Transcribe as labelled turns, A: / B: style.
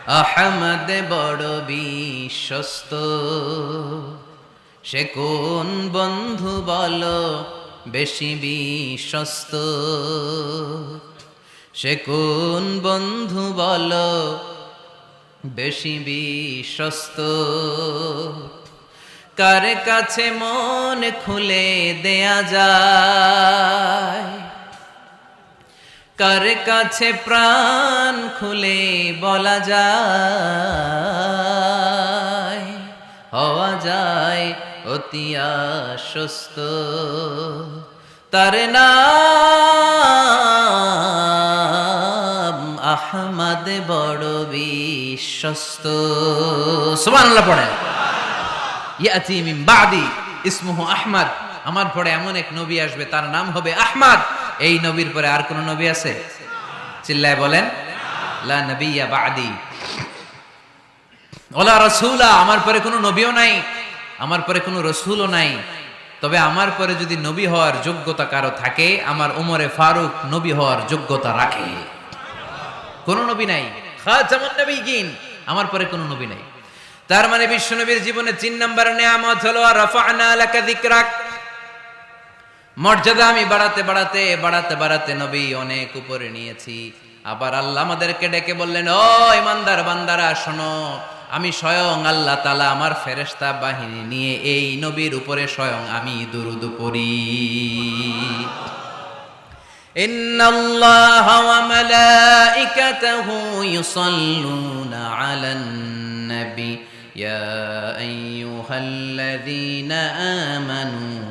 A: আহমদ বড় বিশ্বস্ত, সে কোন বন্ধু বলো বেশি বিশ্বস্ত, সে কোন বন্ধু বলো বেশি বিশ্বস্ত, কার কাছে মন খুলে দেয়া যায়, কার কাছে প্রাণ খুলে বলা যায়, হওয়া যায় অতি আশ্বস্ত, তার নাম আহমদ বড় বিশ্বস্ত। সুবহানাল্লাহ পড়েন। ইয়াতি মিন বাদি ইসমুহু আহমদ, আমার পরে এমন এক নবী আসবে তার নাম হবে আহমদ। এই নবীর পরে আর কোন নবী আছে? চিল্লায় বলেন, লা নবিয়্যা বাদি ওয়ালা রাসূলা, আমার পরে কোনো নবীও নাই, আমার পরে কোনো রাসূলও নাই। তবে আমার পরে যদি নবী হওয়ার যোগ্যতা কারো থাকে, আমার ওমরে ফারুক নবী হওয়ার যোগ্যতা রাখে। কোন নবী নাই, খাতামুন নবিয়্যিন, আমার পরে কোনো নবী নাই। তার মানে বিশ্বনবীর জীবনে 3 নাম্বার নিয়ামত হলো রাফা'না লাকা যিকরাক, মর্যাদা আমি বাড়াতে বাড়াতে বাড়াতে বাড়াতে নবী অনেক উপরে নিয়েছি। আবার আল্লাহ আমাদেরকে ডেকে বললেন, ও ইমানদার বান্দারা শোনো, আমি স্বয়ং আল্লাহ তাআলা আমার ফেরেশতা বাহিনী নিয়ে এই নবীর উপরে স্বয়ং আমি দুরূদ পড়ি। ইন্নাল্লাহা ওয়া মালাইকাতাহু ইউসাল্লুনা আলান নবী ইয়া আইয়ুহাল্লাযীনা আমানু